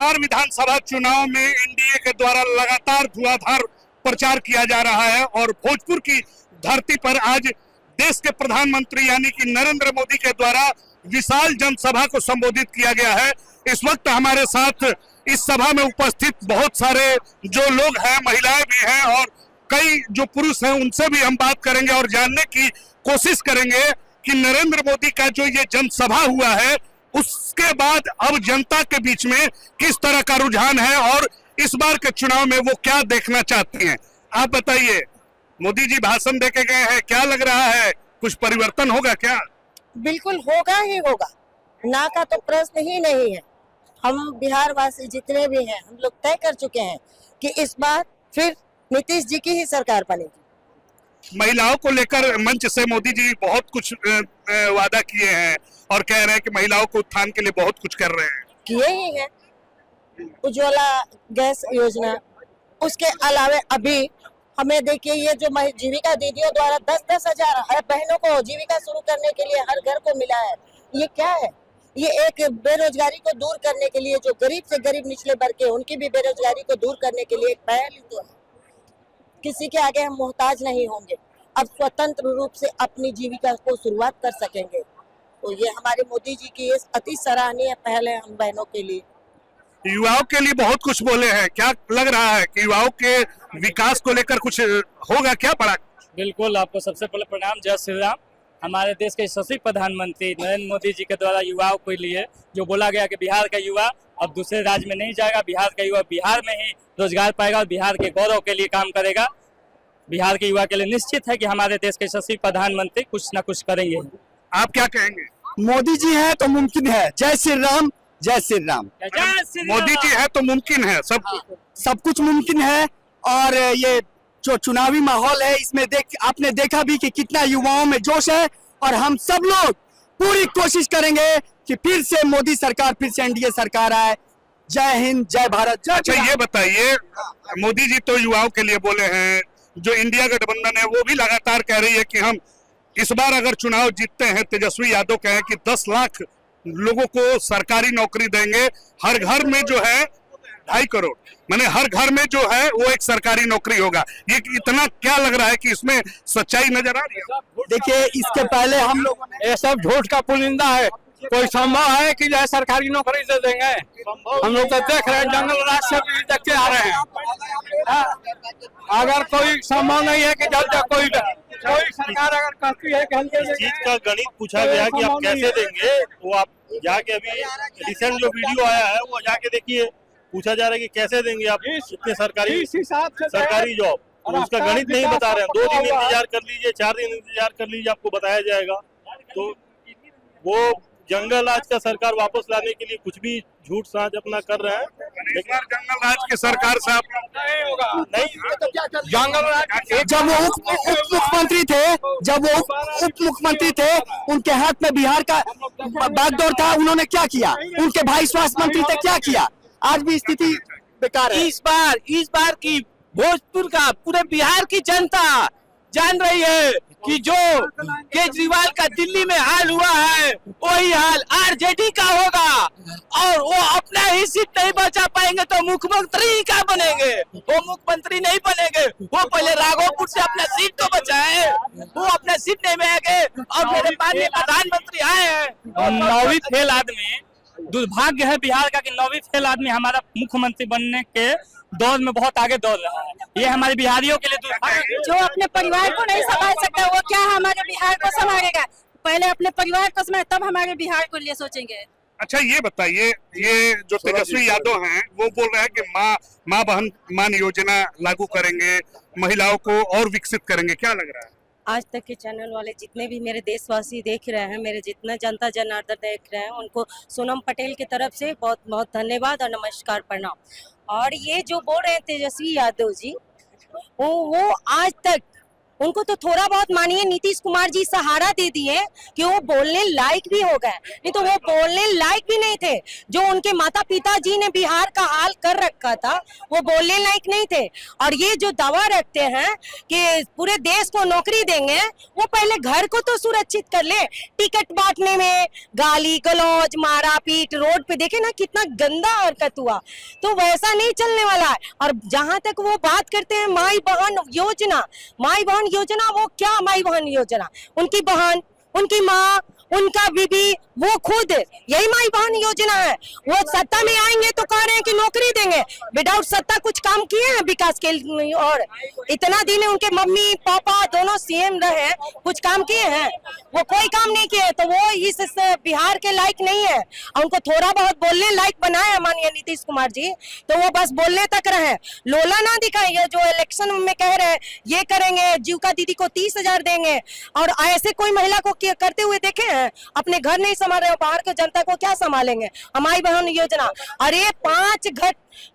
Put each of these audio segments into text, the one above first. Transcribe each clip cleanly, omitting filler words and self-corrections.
बिहार विधानसभा चुनाव में एनडीए के द्वारा लगातार धुआंधार प्रचार किया जा रहा है और भोजपुर की धरती पर आज देश के प्रधानमंत्री यानी कि नरेंद्र मोदी के द्वारा विशाल जनसभा को संबोधित किया गया है। इस वक्त हमारे साथ इस सभा में उपस्थित बहुत सारे जो लोग हैं, महिलाएं भी हैं और कई जो पुरुष हैं, उनसे भी हम बात करेंगे और जानने की कोशिश करेंगे कि नरेंद्र मोदी का जो ये जनसभा हुआ है उसके बाद अब जनता के बीच में किस तरह का रुझान है और इस बार के चुनाव में वो क्या देखना चाहती हैं। आप बताइए, मोदी जी भाषण देके गए हैं, क्या लग रहा है, कुछ परिवर्तन होगा क्या? बिल्कुल होगा ही होगा, ना का तो प्रश्न ही नहीं है। हम बिहार वासी जितने भी हैं, हम लोग तय कर चुके हैं कि इस बार फिर नीतीश जी की ही सरकार बनेगी। महिलाओं को लेकर मंच से मोदी जी बहुत कुछ वादा किए हैं और कह रहे हैं कि महिलाओं को उत्थान के लिए बहुत कुछ कर रहे हैं। किए ही हैं, उज्ज्वला गैस योजना, उसके अलावा अभी हमें देखिए ये जो जीविका दीदियों द्वारा 10-10 हजार हर बहनों को जीविका शुरू करने के लिए हर घर को मिला है। ये क्या है? ये एक बेरोजगारी को दूर करने के लिए, जो गरीब से गरीब निचले वर्ग के उनकी भी बेरोजगारी को दूर करने के लिए एक पहल ही तो है। किसी के आगे हम मोहताज नहीं होंगे, अब स्वतंत्र रूप से अपनी जीविका को शुरुआत कर सकेंगे। तो ये हमारे मोदी जी की ये अति सराहनीय पहल है हम बहनों के लिए। युवाओं के लिए बहुत कुछ बोले हैं, क्या लग रहा है कि युवाओं के विकास को लेकर कुछ होगा क्या बड़ा? बिल्कुल, आपको सबसे पहले प्रणाम, जय श्री राम। हमारे देश के यशस्वी प्रधानमंत्री नरेंद्र मोदी जी के द्वारा युवाओं के लिए जो बोला गया कि बिहार का युवा अब दूसरे राज्य में नहीं जाएगा, बिहार का युवा बिहार में ही रोजगार पाएगा और बिहार के गौरव के लिए काम करेगा। बिहार के युवा के लिए निश्चित है कि हमारे देश के यशस्वी प्रधानमंत्री कुछ न कुछ करेंगे। आप क्या कहेंगे? मोदी जी है तो मुमकिन है। जय श्री राम, जय श्री राम। मोदी जी है तो मुमकिन है, सब कुछ मुमकिन है। और ये जो चुनावी माहौल है इसमें आपने देखा भी कि कितना युवाओं में जोश है और हम सब लोग पूरी कोशिश करेंगे कि फिर से मोदी सरकार, फिर से एनडीए सरकार आए। जय हिंद, जय भारत, जय। अच्छा ये बताइए, मोदी जी तो युवाओं के लिए बोले हैं, जो इंडिया गठबंधन है वो भी लगातार कह रही है कि हम इस बार अगर चुनाव जीतते हैं, तेजस्वी यादव कहे कि 10 लाख लोगों को सरकारी नौकरी देंगे, हर घर में जो है 2.5 करोड़, माने हर घर में जो है वो एक सरकारी नौकरी होगा। ये इतना क्या लग रहा है कि इसमें सच्चाई नजर आ रही है? देखिए, इसके पहले हम लोगों ने ये सब झूठ का पुलिंदा है। कोई संभव है कि जो है सरकारी नौकरी दे देंगे? हम लोग तो देख रहे हैं, जंगल राज से भी देखते आ रहे हैं। अगर कोई संभव नहीं है कि जब तक कोई सरकार अगर कहती है कि इस चीज का गणित पूछा गया कि आप कैसे देंगे, वो आप जाके अभी रिसेंट जो वीडियो आया है वो जाके देखिए, पूछा जा रहा है कि कैसे देंगे आप इतने सरकारी जॉब, तो उसका गणित नहीं बता रहे हैं। 2 दिन इंतजार कर लीजिए, 4 दिन इंतजार कर लीजिए, आपको बताया जाएगा। तो वो जंगल राज का सरकार वापस लाने के लिए कुछ भी झूठ साज अपना कर रहे हैं, लेकिन जंगल राज की सरकार से नहीं होगा। नहीं, जंगल राज जब वो उप मुख्यमंत्री थे, उनके हाथ में बिहार का बागडोर था, उन्होंने क्या किया? उनके भाई स्वास्थ्य मंत्री थे, क्या किया? आज भी स्थिति बेकार है। इस बार की भोजपुर का पूरे बिहार की जनता जान रही है कि जो केजरीवाल का दिल्ली में हाल हुआ है वही हाल आरजेडी का होगा और वो अपना ही सीट नहीं बचा पाएंगे तो मुख्यमंत्री ही क्या बनेंगे? वो मुख्यमंत्री नहीं बनेंगे। वो पहले राघोपुर से अपना सीट तो बचाए, वो अपना सीट नहीं बनेंगे और मेरे माननीय प्रधानमंत्री आए हैं। 9वीं फेल आदमी, दुर्भाग्य है बिहार का कि 9वीं फेल आदमी हमारा मुख्यमंत्री बनने के दौर में बहुत आगे दौड़ रहा है। ये हमारे बिहारियों के लिए दुर्भाग्य। जो अपने परिवार को नहीं संभाल सकता वो क्या हमारे बिहार को संभालेगा? पहले अपने परिवार को संभाले तब हमारे बिहार को लिए सोचेंगे। अच्छा ये बताइए, ये जो तेजस्वी यादव हैं वो बोल रहे हैं कि माँ बहन मान योजना लागू करेंगे, महिलाओं को और विकसित करेंगे, क्या लग रहा है? आज तक के चैनल वाले जितने भी मेरे देशवासी देख रहे हैं, मेरे जितना जनता जनार्दन देख रहे हैं, उनको सोनम पटेल की तरफ से बहुत बहुत धन्यवाद और नमस्कार, प्रणाम। और ये जो बोल रहे हैं तेजस्वी यादव जी, वो आज तक उनको तो थोड़ा बहुत मानिए नीतीश कुमार जी सहारा दे दिए कि वो बोलने लायक भी हो गए, नहीं तो वो बोलने लायक भी नहीं थे। जो उनके माता पिता जी ने बिहार का हाल कर रखा था वो बोलने लायक नहीं थे। और ये जो दावा रखते हैं कि पूरे देश को नौकरी देंगे, वो पहले घर को तो सुरक्षित कर ले। टिकट बांटने में गाली गलौज मारा पीट, रोड पे देखे ना कितना गंदा हरकत हुआ, तो वैसा नहीं चलने वाला है। और जहां तक वो बात करते हैं माई बहन योजना, माई बहन योजना, वो क्या माई बहन योजना? उनकी बहन, उनकी माँ, उनका बीबी, वो खुद यही माई बहन योजना है। वो सत्ता में आएंगे तो कह रहे हैं कि नौकरी देंगे, विदाउट सत्ता कुछ काम किए हैं विकास के लिए? और इतना दिन उनके मम्मी पापा दोनों सीएम रहे, कुछ काम किए हैं? वो कोई काम नहीं किए, तो वो इस बिहार के लायक नहीं है। और उनको थोड़ा बहुत बोलने लायक बनाया माननीय नीतीश कुमार जी, तो वो बस बोलने तक रहे, लोला ना दिखाए। ये जो इलेक्शन में कह रहे हैं ये करेंगे, जीविका दीदी को 30,000 देंगे, और ऐसे कोई महिला को करते हुए देखे हैं? अपने घर नहीं संभाल रहे हो, बाहर के जनता को क्या संभालेंगे? हमारी बहन योजना, और ये 5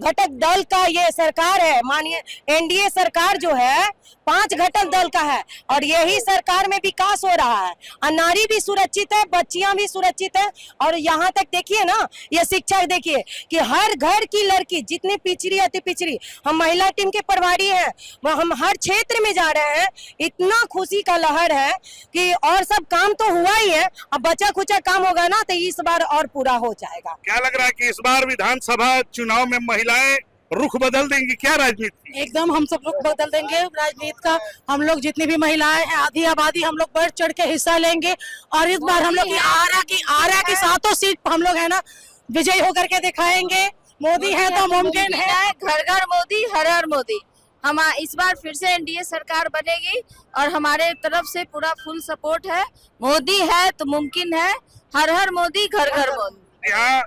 घटक दल का ये सरकार है, मानिए एनडीए सरकार जो है 5 घटक दल का है, और यही सरकार में विकास हो रहा है। और नारी भी सुरक्षित है, बच्चियां भी सुरक्षित है। और यहाँ तक देखिए ना, ये शिक्षा देखिए कि हर घर की लड़की, जितनी पिछड़ी अति पिछड़ी, हम महिला टीम के प्रभारी हैं, वह हम हर क्षेत्र में जा रहे हैं। इतना खुशी का लहर है कि, और सब काम तो हुआ ही है, अब बचा खुचा काम होगा ना तो इस बार और पूरा हो जाएगा। क्या लग रहा है कि इस बार विधानसभा चुनाव में महिलाएं रुख बदल देंगी क्या राजनीति? एकदम हम सब लोग बदल देंगे राजनीति का। हम लोग जितनी भी महिलाएं हैं, आधी आबादी, हम लोग बढ़ चढ़ के हिस्सा लेंगे। और इस बार हम लोग आरा की 7 सीट हम लोग है ना विजयी होकर के दिखाएंगे। मोदी है तो मुमकिन है। घर घर मोदी, हर हर मोदी। हम इस बार फिर से एनडीए सरकार बनेगी और हमारे तरफ से पूरा फुल सपोर्ट है। मोदी है तो मुमकिन है, हर हर मोदी, घर घर मोदी। यहाँ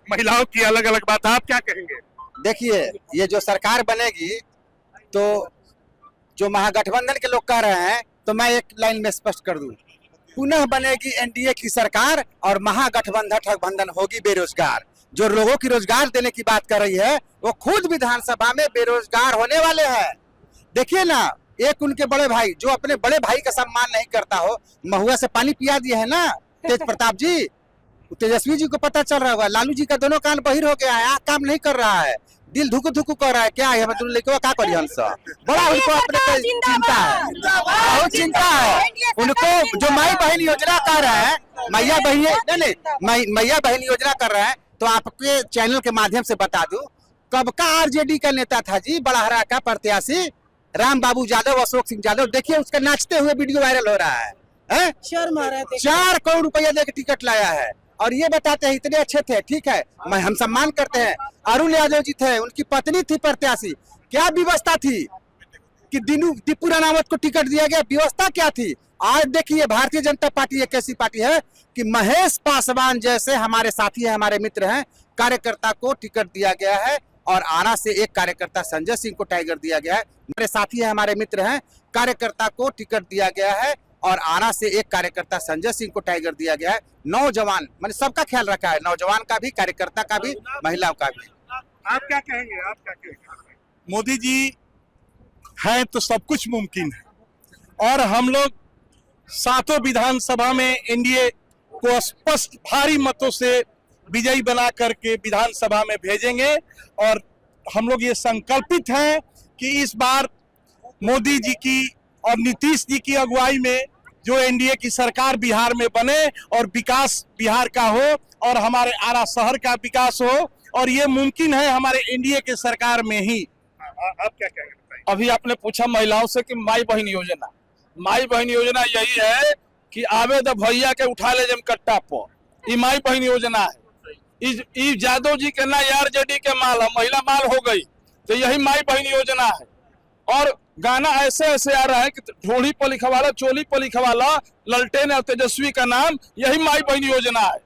महिलाओं की अलग अलग बात, आप क्या कहेंगे? देखिए, ये जो सरकार बनेगी तो जो महागठबंधन के लोग कह रहे हैं, तो मैं एक लाइन में स्पष्ट कर दूं, पुनः बनेगी एनडीए की सरकार और महागठबंधन होगी बेरोजगार। जो लोगों की रोजगार देने की बात कर रही है, वो खुद विधानसभा में बेरोजगार होने वाले हैं। देखिए ना, एक उनके बड़े भाई जो अपने बड़े भाई का सम्मान नहीं करता हो, महुआ से पानी पिया दिए है ना तेज प्रताप जी। तेजस्वी जी को पता चल रहा होगा, लालू जी का दोनों कान बहिर हो गया है, आँख काम नहीं कर रहा है, दिल धुकु धुकु कर रहा है। क्या है मतलब लेके क्या करिए हम सब? बड़ा उनको अपने चिंता है, बहुत चिंता है उनको। जो माई बहन योजना कर रहा है, मैया बहन नहीं मैया बहन योजना कर रहा है, तो आपके चैनल के माध्यम से बता दूं, कब का आरजेडी का नेता था जी, बड़हरा का प्रत्याशी राम बाबू यादव, अशोक सिंह यादव। देखिए उसका नाचते हुए वीडियो वायरल हो रहा है। 4 करोड़ रुपया देकर टिकट लाया है, और ये बताते हैं इतने अच्छे थे। ठीक है, हम सम्मान करते हैं। अरुण यादव जी थे, उनकी पत्नी थी प्रत्याशी। क्या व्यवस्था थी कि दीपू राणावत को टिकट दिया गया? व्यवस्था क्या थी? आज देखिए भारतीय जनता पार्टी एक ऐसी पार्टी है कि महेश पासवान जैसे हमारे साथी हैं, हमारे मित्र हैं, कार्यकर्ता को टिकट दिया गया है। और आरा से एक कार्यकर्ता संजय सिंह को टाइगर दिया गया है। हमारे साथी हैं, हमारे मित्र हैं, कार्यकर्ता को टिकट दिया गया है। और आरा से एक कार्यकर्ता संजय सिंह को टाइगर दिया गया है। नौजवान, मैंने सबका ख्याल रखा है, नौजवान का भी, कार्यकर्ता का भी, महिलाओं का भी। आप क्या कहेंगे? आप क्या कहेंगे? मोदी जी हैं तो सब कुछ मुमकिन है, और हम लोग 7 विधानसभा में एनडीए को स्पष्ट भारी मतों से विजयी बना करके विधानसभा में भेजेंगे। और हम लोग ये संकल्पित हैं कि इस बार मोदी जी की और नीतीश जी की अगुवाई में जो एनडीए की सरकार बिहार में बने, और विकास बिहार का हो, और हमारे आरा शहर का विकास हो, और ये मुमकिन है हमारे एनडीए के सरकार में ही। आप क्या कहेंगे? अभी आपने पूछा महिलाओं से कि माई बहन योजना, माई बहन योजना यही है कि आवे द भैया के उठा ले जम कट्टा पर, ये माई बहन योजना है। इस यादव जी के ना आरजेडी के माल है, महिला माल हो गई, तो यही माई बहन योजना है। और गाना ऐसे ऐसे आ रहा है कि ढोली पर लिखवाला, चोली पर लिखवाला, ललटेन और तेजस्वी का नाम, यही माई बहन योजना है।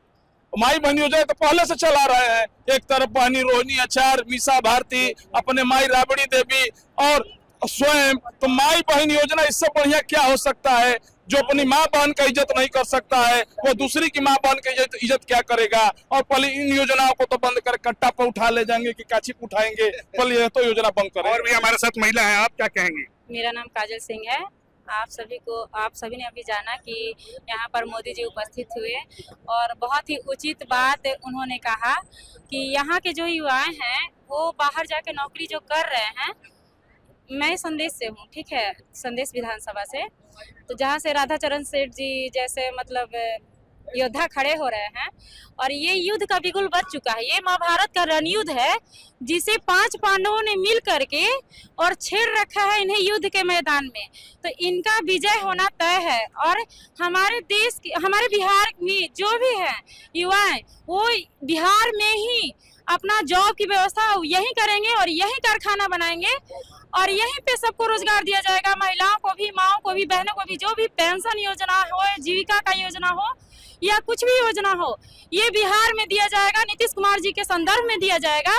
माई बहन योजना तो पहले से चला रहे हैं। एक तरफ बहनी रोहिणी आचार्य, मीसा भारती, अपने माई राबड़ी देवी और स्वयं, तो माई बहन योजना इससे बढ़िया क्या हो सकता है? जो अपनी माँ बहन का इज्जत नहीं कर सकता है, वो दूसरी की माँ बहन की इज्जत क्या करेगा? और पहले इन योजनाओं को तो बंद कर कट्टा पर उठा ले जाएंगे कि काची पर उठाएंगे, पहले ये तो योजना बंद करें। और भी हमारे साथ महिला है, आप क्या कहेंगे? मेरा नाम काजल सिंह है आप सभी ने अभी जाना कि यहाँ पर मोदी जी उपस्थित हुए और बहुत ही उचित बात उन्होंने कहा कि यहाँ के जो युवाएं हैं वो बाहर जाके नौकरी जो कर रहे हैं। मैं संदेश से हूँ, ठीक है, संदेश विधानसभा से, तो जहाँ से राधाचरण सेठ जी जैसे मतलब योद्धा खड़े हो रहे हैं और ये युद्ध का बिगुल बज चुका है। ये महाभारत का रणयुद्ध है जिसे 5 पांडवों ने मिल करके और छेड़ रखा है इन्हें युद्ध के मैदान में, तो इनका विजय होना तय है। और हमारे देश की, हमारे बिहार में जो भी है युवाएं, वो बिहार में ही अपना जॉब की व्यवस्था यही करेंगे और यही कारखाना बनाएंगे और यहीं पे सबको रोजगार दिया जाएगा। महिलाओं को भी, माओं को भी, बहनों को भी, जो भी पेंशन योजना हो, जीविका का योजना हो या कुछ भी योजना हो, ये बिहार में दिया जाएगा। नीतीश कुमार जी के संदर्भ में दिया जाएगा।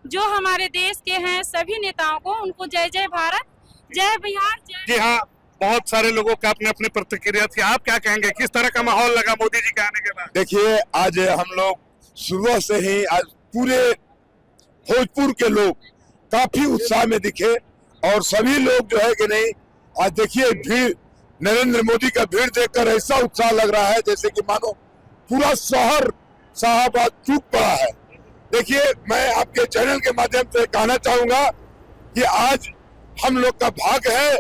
जो हमारे देश के हैं सभी नेताओं को, उनको जय जय भारत, जय बिहार, जय। जी हाँ, बहुत सारे लोगों का अपने अपने प्रतिक्रिया थी। आप क्या कहेंगे, किस तरह का माहौल लगा मोदी जी के आने के बाद? देखिए, आज हम लोग सुबह से ही आज पूरे भोजपुर के लोग काफी उत्साह में दिखे और सभी लोग जो है कि नहीं, आज देखिए भीड़, नरेंद्र मोदी का भीड़ देखकर ऐसा उत्साह लग रहा है जैसे कि मानो पूरा शहर शाहबाद चूक पड़ा है। देखिए, मैं आपके चैनल के माध्यम से कहना चाहूंगा कि आज हम लोग का भाग्य है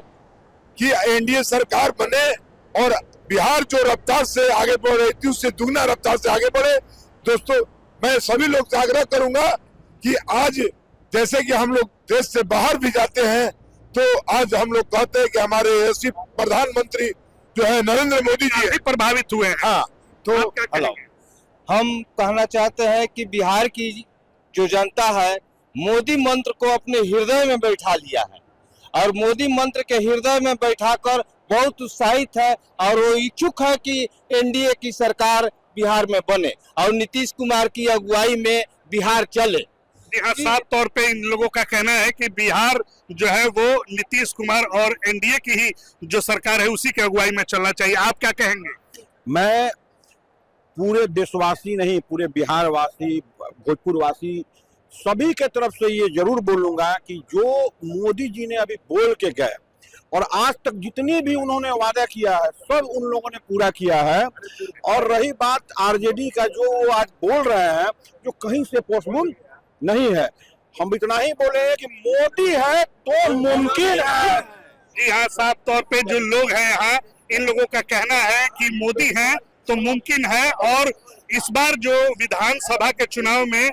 कि एनडीए सरकार बने और बिहार जो रफ्तार से आगे बढ़ रही थी उससे दुगना रफ्तार से आगे बढ़े। दोस्तों, मैं सभी लोग से आग्रह करूंगा कि आज जैसे कि हम लोग देश से बाहर भी जाते हैं तो आज हम लोग कहते हैं कि हमारे यशस्वी प्रधानमंत्री जो है नरेंद्र मोदी जी भी प्रभावित हुए हैं। हाँ, तो हम कहना चाहते हैं कि बिहार की जो जनता है मोदी मंत्र को अपने हृदय में बैठा लिया है और मोदी मंत्र के हृदय में बैठाकर बहुत उत्साहित है और वो इच्छुक है कि एनडीए की सरकार बिहार में बने और नीतीश कुमार की अगुवाई में बिहार चले। जी हाँ, साफ तौर पे इन लोगों का कहना है कि बिहार जो है वो नीतीश कुमार और एनडीए की ही जो सरकार है उसी की अगुवाई में चलना चाहिए। आप क्या कहेंगे? मैं पूरे देशवासी नहीं, पूरे बिहार वासी, भोजपुर वासी सभी के तरफ से ये जरूर बोलूंगा कि जो मोदी जी ने अभी बोल के गए और आज तक जितनी भी उन्होंने वादा किया है सब उन लोगों ने पूरा किया है। और रही बात आरजेडी का जो वो आज बोल रहे हैं जो कहीं से पॉसिबल नहीं है, हम इतना ही बोले हैं कि मोदी है तो मुमकिन है। जी हाँ, साफ तौर पे जो लोग हैं यहाँ, इन लोगों का कहना है कि मोदी है तो मुमकिन है। और इस बार जो विधानसभा के चुनाव में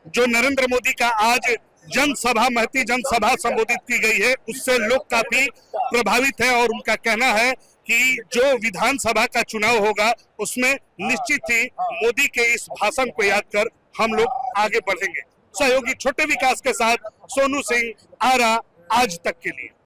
जो नरेंद्र मोदी का आज जनसभा, महती जनसभा संबोधित की गई है, उससे लोग काफी प्रभावित है और उनका कहना है कि जो विधानसभा का चुनाव होगा उसमें निश्चित ही मोदी के इस भाषण को याद कर हम लोग आगे बढ़ेंगे। सहयोगी छोटे विकास के साथ सोनू सिंह, आरा, आज तक के लिए।